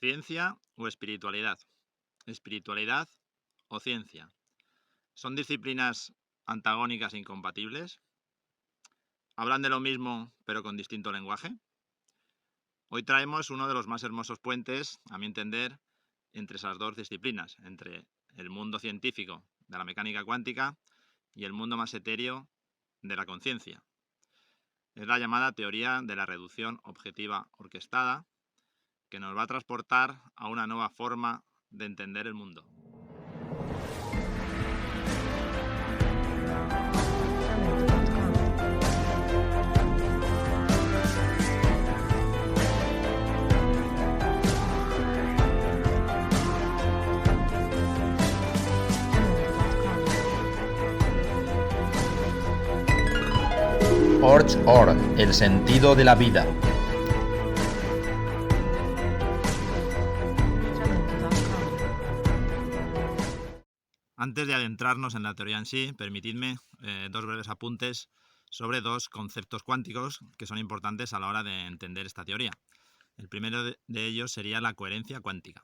Ciencia o espiritualidad. Espiritualidad o ciencia. ¿Son disciplinas antagónicas e incompatibles? ¿Hablan de lo mismo pero con distinto lenguaje? Hoy traemos uno de los más hermosos puentes, a mi entender, entre esas dos disciplinas, entre el mundo científico de la mecánica cuántica y el mundo más etéreo de la conciencia. Es la llamada teoría de la reducción objetiva orquestada, que nos va a transportar a una nueva forma de entender el mundo. Org, el sentido de la vida. Antes de adentrarnos en la teoría en sí, permitidme dos breves apuntes sobre dos conceptos cuánticos que son importantes a la hora de entender esta teoría. El primero de ellos sería la coherencia cuántica.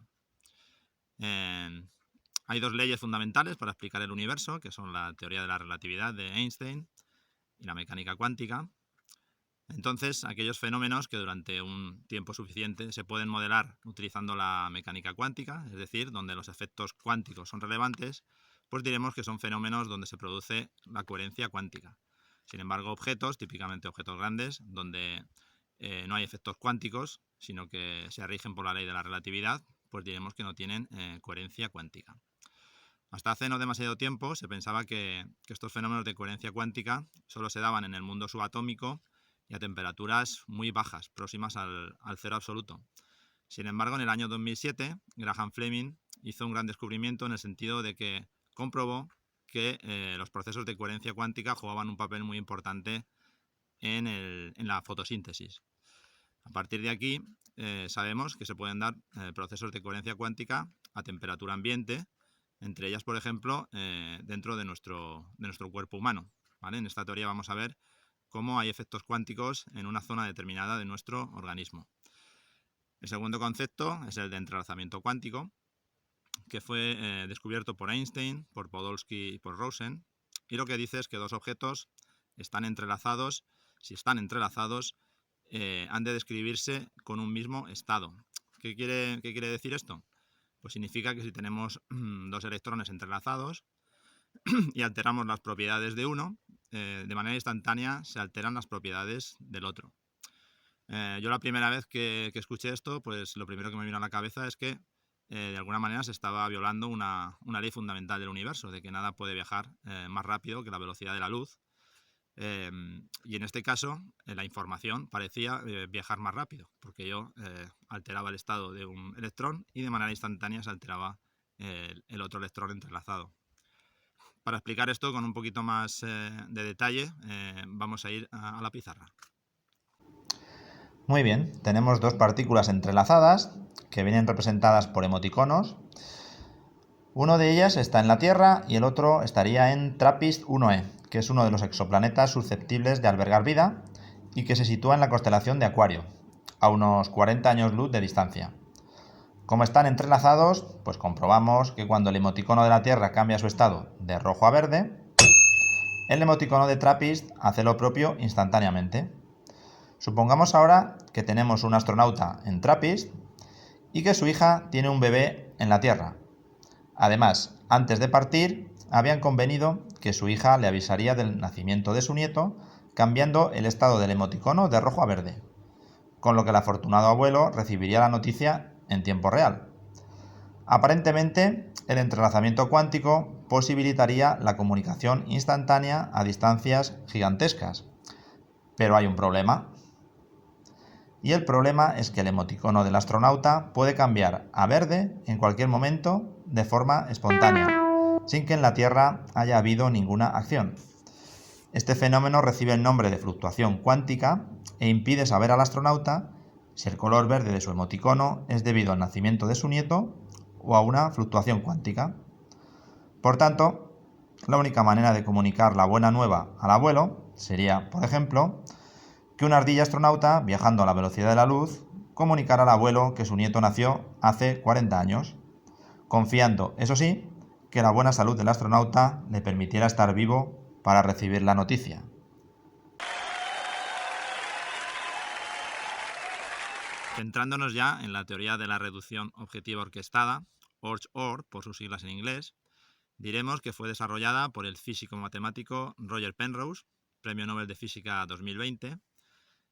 Hay dos leyes fundamentales para explicar el universo, que son la teoría de la relatividad de Einstein y la mecánica cuántica. Entonces, aquellos fenómenos que durante un tiempo suficiente se pueden modelar utilizando la mecánica cuántica, es decir, donde los efectos cuánticos son relevantes, pues diremos que son fenómenos donde se produce la coherencia cuántica. Sin embargo, objetos, típicamente objetos grandes, donde no hay efectos cuánticos, sino que se rigen por la ley de la relatividad, pues diremos que no tienen coherencia cuántica. Hasta hace no demasiado tiempo se pensaba que estos fenómenos de coherencia cuántica solo se daban en el mundo subatómico y a temperaturas muy bajas, próximas al cero absoluto. Sin embargo, en el año 2007, Graham Fleming hizo un gran descubrimiento en el sentido de que comprobó que los procesos de coherencia cuántica jugaban un papel muy importante en la fotosíntesis. A partir de aquí, sabemos que se pueden dar procesos de coherencia cuántica a temperatura ambiente, entre ellas, por ejemplo, dentro de nuestro cuerpo humano, ¿vale? En esta teoría vamos a ver cómo hay efectos cuánticos en una zona determinada de nuestro organismo. El segundo concepto es el de entrelazamiento cuántico, que fue descubierto por Einstein, por Podolsky y por Rosen, y lo que dice es que dos objetos están entrelazados. Si están entrelazados, han de describirse con un mismo estado. ¿Qué quiere decir esto? Pues significa que si tenemos dos electrones entrelazados y alteramos las propiedades de uno, de manera instantánea se alteran las propiedades del otro. Yo la primera vez que escuché esto, pues lo primero que me vino a la cabeza es que de alguna manera se estaba violando una ley fundamental del universo, de que nada puede viajar más rápido que la velocidad de la luz. Y en este caso, la información parecía viajar más rápido, porque yo alteraba el estado de un electrón y de manera instantánea se alteraba el otro electrón entrelazado. Para explicar esto con un poquito más de detalle, vamos a ir a la pizarra. Muy bien, tenemos dos partículas entrelazadas que vienen representadas por emoticonos. Uno de ellas está en la Tierra y el otro estaría en TRAPPIST-1e, que es uno de los exoplanetas susceptibles de albergar vida y que se sitúa en la constelación de Acuario, a unos 40 años luz de distancia. Como están entrelazados, pues comprobamos que cuando el emoticono de la Tierra cambia su estado de rojo a verde, el emoticono de TRAPPIST hace lo propio instantáneamente. Supongamos ahora que tenemos un astronauta en TRAPPIST y que su hija tiene un bebé en la Tierra. Además, antes de partir, habían convenido que su hija le avisaría del nacimiento de su nieto, cambiando el estado del emoticono de rojo a verde, con lo que el afortunado abuelo recibiría la noticia en tiempo real. Aparentemente, el entrelazamiento cuántico posibilitaría la comunicación instantánea a distancias gigantescas. Pero hay un problema. Y el problema es que el emoticono del astronauta puede cambiar a verde en cualquier momento de forma espontánea, sin que en la Tierra haya habido ninguna acción. Este fenómeno recibe el nombre de fluctuación cuántica e impide saber al astronauta si el color verde de su emoticono es debido al nacimiento de su nieto o a una fluctuación cuántica. Por tanto, la única manera de comunicar la buena nueva al abuelo sería, por ejemplo, que una ardilla astronauta, viajando a la velocidad de la luz, comunicar al abuelo que su nieto nació hace 40 años, confiando, eso sí, que la buena salud del astronauta le permitiera estar vivo para recibir la noticia. Centrándonos ya en la teoría de la reducción objetiva orquestada, OR por sus siglas en inglés, diremos que fue desarrollada por el físico matemático Roger Penrose, Premio Nobel de Física 2020,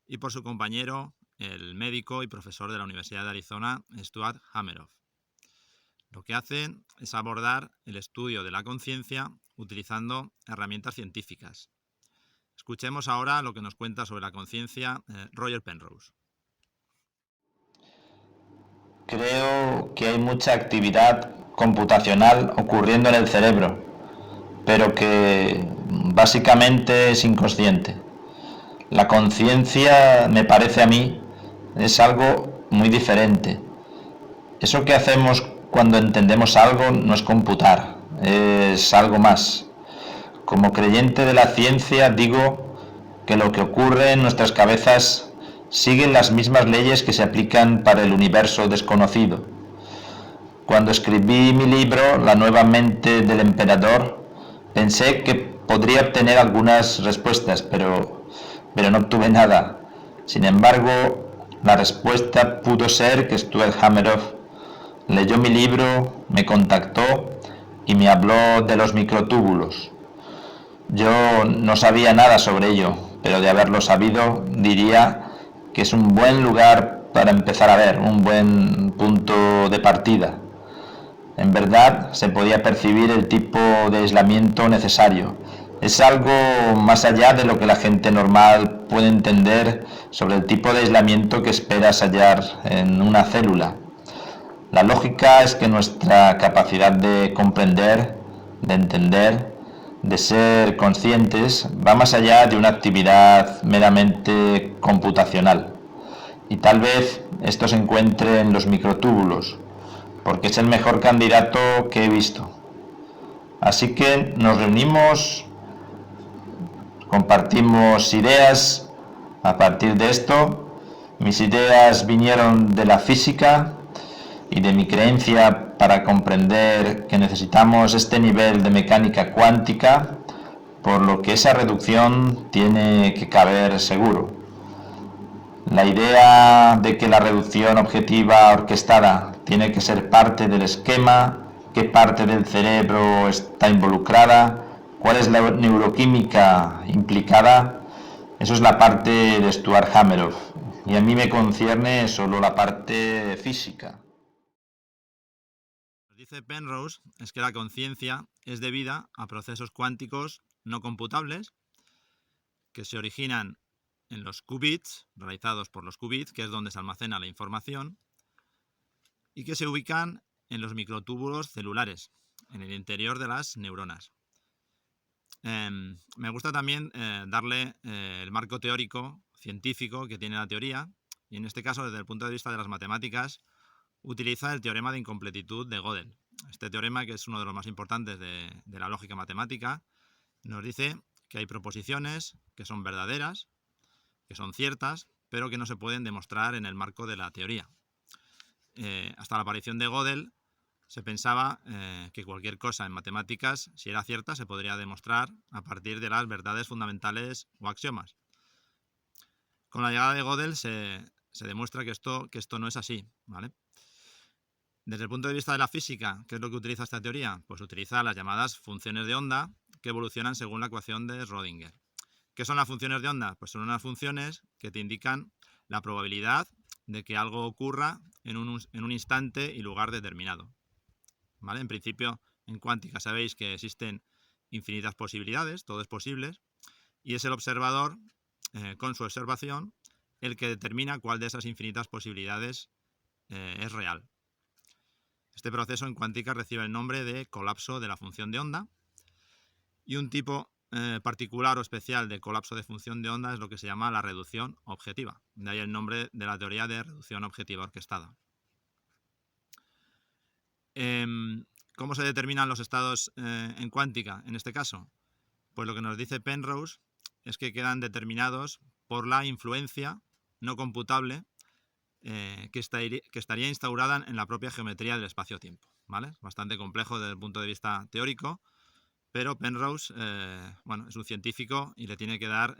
y por su compañero, el médico y profesor de la Universidad de Arizona, Stuart Hameroff. Lo que hacen es abordar el estudio de la conciencia utilizando herramientas científicas. Escuchemos ahora lo que nos cuenta sobre la conciencia Roger Penrose. Creo que hay mucha actividad computacional ocurriendo en el cerebro, pero que básicamente es inconsciente. La conciencia, me parece a mí, es algo muy diferente. Eso que hacemos cuando entendemos algo no es computar, es algo más. Como creyente de la ciencia digo que lo que ocurre en nuestras cabezas siguen las mismas leyes que se aplican para el universo desconocido. Cuando escribí mi libro, La nueva mente del emperador, pensé que podría obtener algunas respuestas, pero no obtuve nada. Sin embargo, la respuesta pudo ser que Stuart Hameroff leyó mi libro, me contactó y me habló de los microtúbulos. Yo no sabía nada sobre ello, pero de haberlo sabido diría que es un buen lugar para empezar a ver, un buen punto de partida. En verdad se podía percibir el tipo de aislamiento necesario. Es algo más allá de lo que la gente normal puede entender sobre el tipo de aislamiento que esperas hallar en una célula. La lógica es que nuestra capacidad de comprender, de entender, de ser conscientes va más allá de una actividad meramente computacional. Y tal vez esto se encuentre en los microtúbulos, porque es el mejor candidato que he visto. Así que nos reunimos, compartimos ideas. A partir de esto, mis ideas vinieron de la física y de mi creencia para comprender que necesitamos este nivel de mecánica cuántica, por lo que esa reducción tiene que caber seguro. La idea de que la reducción objetiva orquestada tiene que ser parte del esquema, qué parte del cerebro está involucrada, cuál es la neuroquímica implicada, eso es la parte de Stuart Hameroff, y a mí me concierne solo la parte física. Lo que dice Penrose es que la conciencia es debida a procesos cuánticos no computables que se originan en los qubits, realizados por los qubits, que es donde se almacena la información, y que se ubican en los microtúbulos celulares, en el interior de las neuronas. Me gusta también darle el marco teórico, científico que tiene la teoría, y en este caso, desde el punto de vista de las matemáticas, utiliza el teorema de incompletitud de Gödel. Este teorema, que es uno de los más importantes de la lógica matemática, nos dice que hay proposiciones que son verdaderas, que son ciertas, pero que no se pueden demostrar en el marco de la teoría. Hasta la aparición de Gödel se pensaba que cualquier cosa en matemáticas, si era cierta, se podría demostrar a partir de las verdades fundamentales o axiomas. Con la llegada de Gödel se demuestra que esto no es así, ¿vale? Desde el punto de vista de la física, ¿qué es lo que utiliza esta teoría? Pues utiliza las llamadas funciones de onda que evolucionan según la ecuación de Schrödinger. ¿Qué son las funciones de onda? Pues son unas funciones que te indican la probabilidad de que algo ocurra en un instante y lugar determinado, ¿vale? En principio, en cuántica sabéis que existen infinitas posibilidades, todo es posible, y es el observador, con su observación, el que determina cuál de esas infinitas posibilidades es real. Este proceso en cuántica recibe el nombre de colapso de la función de onda, y un tipo particular o especial de colapso de función de onda es lo que se llama la reducción objetiva. De ahí el nombre de la teoría de reducción objetiva orquestada. ¿Cómo se determinan los estados en cuántica en este caso? Pues lo que nos dice Penrose es que quedan determinados por la influencia no computable que estaría instaurada en la propia geometría del espacio-tiempo, ¿vale? Bastante complejo desde el punto de vista teórico, pero Penrose es un científico y le tiene que dar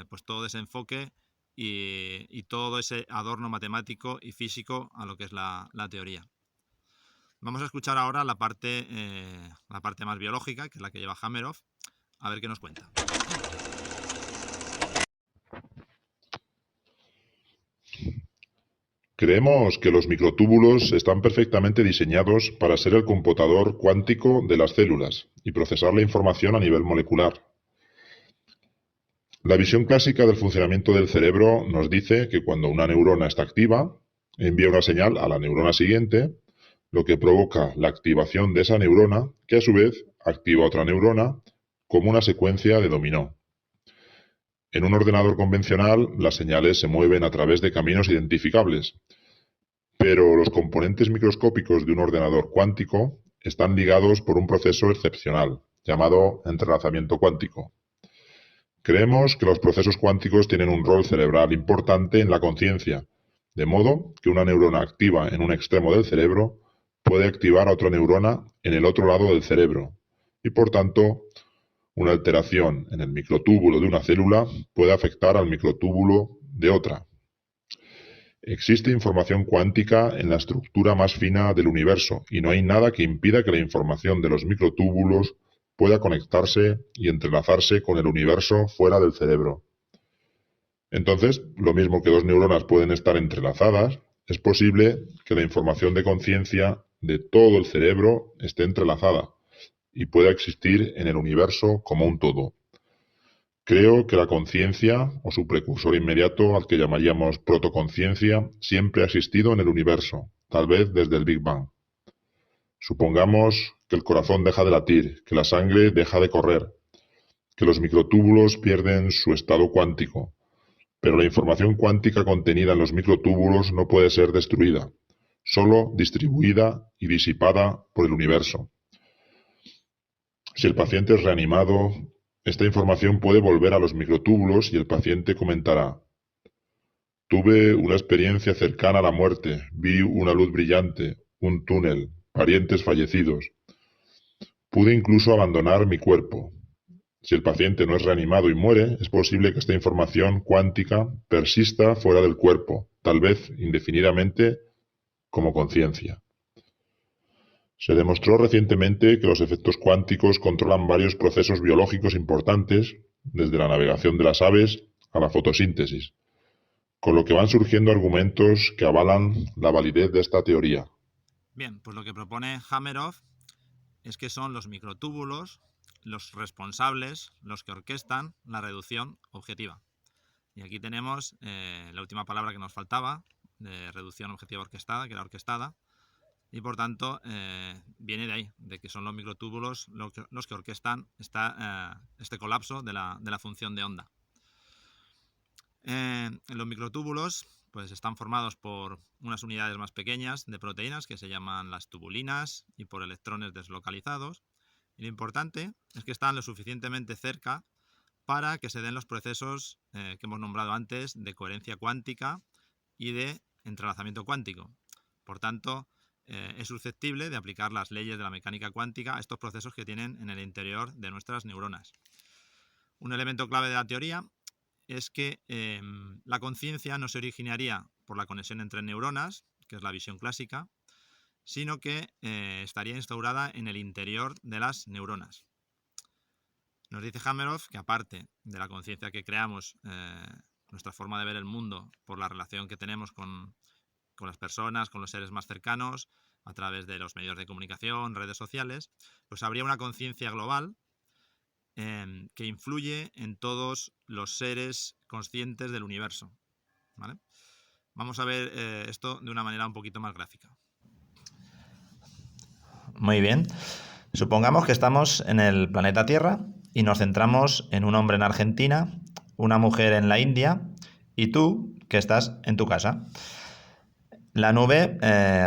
pues todo ese enfoque y todo ese adorno matemático y físico a lo que es la teoría. Vamos a escuchar ahora la parte más biológica, que es la que lleva Hameroff, a ver qué nos cuenta. Creemos que los microtúbulos están perfectamente diseñados para ser el computador cuántico de las células y procesar la información a nivel molecular. La visión clásica del funcionamiento del cerebro nos dice que cuando una neurona está activa, envía una señal a la neurona siguiente, lo que provoca la activación de esa neurona, que a su vez activa otra neurona, como una secuencia de dominó. En un ordenador convencional, las señales se mueven a través de caminos identificables, pero los componentes microscópicos de un ordenador cuántico están ligados por un proceso excepcional, llamado entrelazamiento cuántico. Creemos que los procesos cuánticos tienen un rol cerebral importante en la conciencia, de modo que una neurona activa en un extremo del cerebro puede activar a otra neurona en el otro lado del cerebro, y por tanto, una alteración en el microtúbulo de una célula puede afectar al microtúbulo de otra. Existe información cuántica en la estructura más fina del universo y no hay nada que impida que la información de los microtúbulos pueda conectarse y entrelazarse con el universo fuera del cerebro. Entonces, lo mismo que dos neuronas pueden estar entrelazadas, es posible que la información de conciencia de todo el cerebro esté entrelazada y pueda existir en el universo como un todo. Creo que la conciencia, o su precursor inmediato, al que llamaríamos protoconciencia, siempre ha existido en el universo, tal vez desde el Big Bang. Supongamos que el corazón deja de latir, que la sangre deja de correr, que los microtúbulos pierden su estado cuántico, pero la información cuántica contenida en los microtúbulos no puede ser destruida, solo distribuida y disipada por el universo. Si el paciente es reanimado, esta información puede volver a los microtúbulos y el paciente comentará: tuve una experiencia cercana a la muerte, vi una luz brillante, un túnel, parientes fallecidos. Pude incluso abandonar mi cuerpo. Si el paciente no es reanimado y muere, es posible que esta información cuántica persista fuera del cuerpo, tal vez indefinidamente, como conciencia. Se demostró recientemente que los efectos cuánticos controlan varios procesos biológicos importantes, desde la navegación de las aves a la fotosíntesis, con lo que van surgiendo argumentos que avalan la validez de esta teoría. Bien, pues lo que propone Hameroff es que son los microtúbulos los responsables, los que orquestan la reducción objetiva. Y aquí tenemos la última palabra que nos faltaba, de reducción objetiva orquestada, que era orquestada, y por tanto viene de ahí, de que son los microtúbulos los que orquestan este colapso de la función de onda. Los microtúbulos pues están formados por unas unidades más pequeñas de proteínas que se llaman las tubulinas y por electrones deslocalizados. Y lo importante es que están lo suficientemente cerca para que se den los procesos que hemos nombrado antes de coherencia cuántica y de entrelazamiento cuántico. Por tanto, es susceptible de aplicar las leyes de la mecánica cuántica a estos procesos que tienen en el interior de nuestras neuronas. Un elemento clave de la teoría es que la conciencia no se originaría por la conexión entre neuronas, que es la visión clásica, sino que estaría instaurada en el interior de las neuronas. Nos dice Hameroff que aparte de la conciencia que creamos, nuestra forma de ver el mundo por la relación que tenemos con las personas, con los seres más cercanos, a través de los medios de comunicación, redes sociales, pues habría una conciencia global que influye en todos los seres conscientes del universo, ¿vale? Vamos a ver esto de una manera un poquito más gráfica. Muy bien. Supongamos que estamos en el planeta Tierra y nos centramos en un hombre en Argentina, una mujer en la India y tú que estás en tu casa. La nube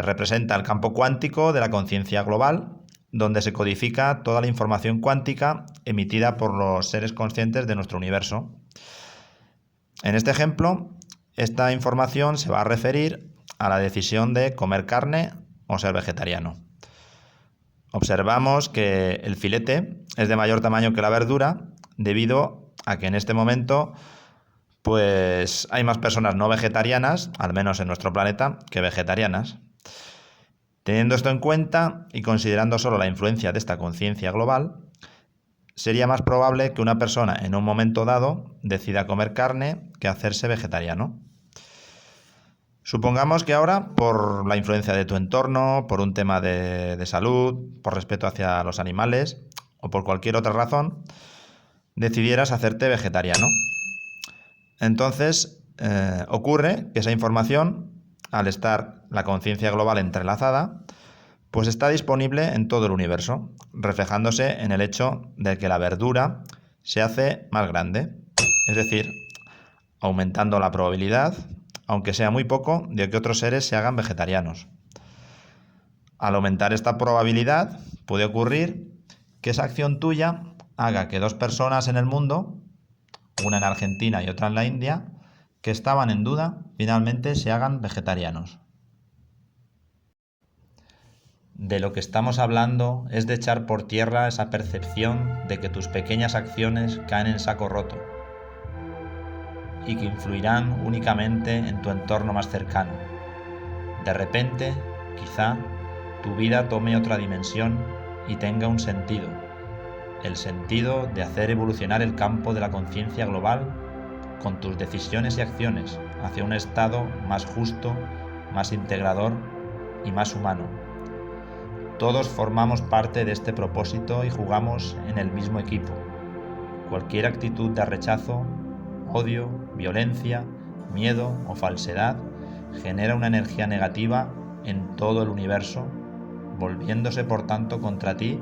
representa el campo cuántico de la conciencia global, donde se codifica toda la información cuántica emitida por los seres conscientes de nuestro universo. En este ejemplo, esta información se va a referir a la decisión de comer carne o ser vegetariano. Observamos que el filete es de mayor tamaño que la verdura debido a que en este momento pues hay más personas no vegetarianas, al menos en nuestro planeta, que vegetarianas. Teniendo esto en cuenta y considerando solo la influencia de esta conciencia global, sería más probable que una persona en un momento dado decida comer carne que hacerse vegetariano. Supongamos que ahora, por la influencia de tu entorno, por un tema de salud, por respeto hacia los animales o por cualquier otra razón, decidieras hacerte vegetariano. Entonces, ocurre que esa información, al estar la conciencia global entrelazada, pues está disponible en todo el universo, reflejándose en el hecho de que la verdura se hace más grande, es decir, aumentando la probabilidad, aunque sea muy poco, de que otros seres se hagan vegetarianos. Al aumentar esta probabilidad, puede ocurrir que esa acción tuya haga que dos personas en el mundo, una en Argentina y otra en la India, que estaban en duda, finalmente se hagan vegetarianos. De lo que estamos hablando es de echar por tierra esa percepción de que tus pequeñas acciones caen en saco roto y que influirán únicamente en tu entorno más cercano. De repente, quizá, tu vida tome otra dimensión y tenga un sentido, el sentido de hacer evolucionar el campo de la conciencia global con tus decisiones y acciones hacia un estado más justo, más integrador y más humano. Todos formamos parte de este propósito y jugamos en el mismo equipo. Cualquier actitud de rechazo, odio, violencia, miedo o falsedad genera una energía negativa en todo el universo, volviéndose por tanto contra ti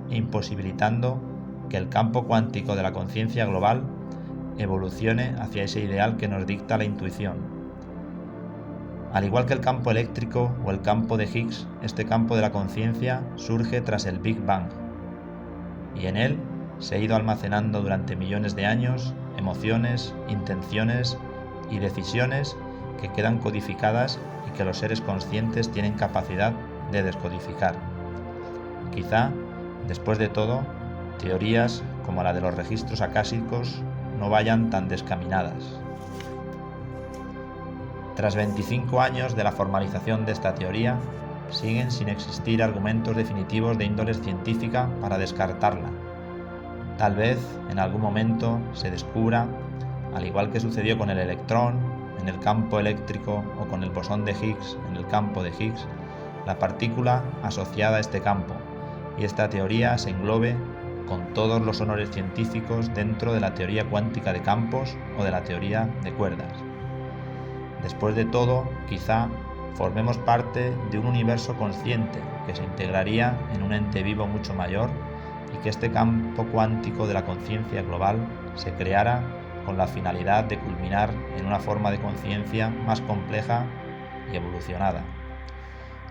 e imposibilitando que el campo cuántico de la conciencia global evolucione hacia ese ideal que nos dicta la intuición. Al igual que el campo eléctrico o el campo de Higgs, este campo de la conciencia surge tras el Big Bang y en él se ha ido almacenando durante millones de años emociones, intenciones y decisiones que quedan codificadas y que los seres conscientes tienen capacidad de descodificar. Quizá, después de todo, teorías como la de los registros acásicos no vayan tan descaminadas. Tras 25 años de la formalización de esta teoría, siguen sin existir argumentos definitivos de índole científica para descartarla. Tal vez en algún momento se descubra, al igual que sucedió con el electrón en el campo eléctrico o con el bosón de Higgs en el campo de Higgs, la partícula asociada a este campo, y esta teoría se englobe con todos los honores científicos dentro de la teoría cuántica de campos o de la teoría de cuerdas. Después de todo, quizá formemos parte de un universo consciente que se integraría en un ente vivo mucho mayor y que este campo cuántico de la conciencia global se creara con la finalidad de culminar en una forma de conciencia más compleja y evolucionada.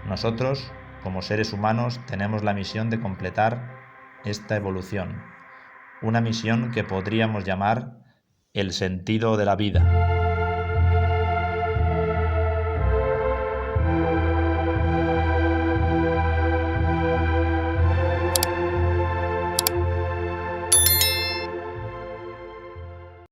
Nosotros, como seres humanos, tenemos la misión de completar esta evolución, una misión que podríamos llamar el sentido de la vida.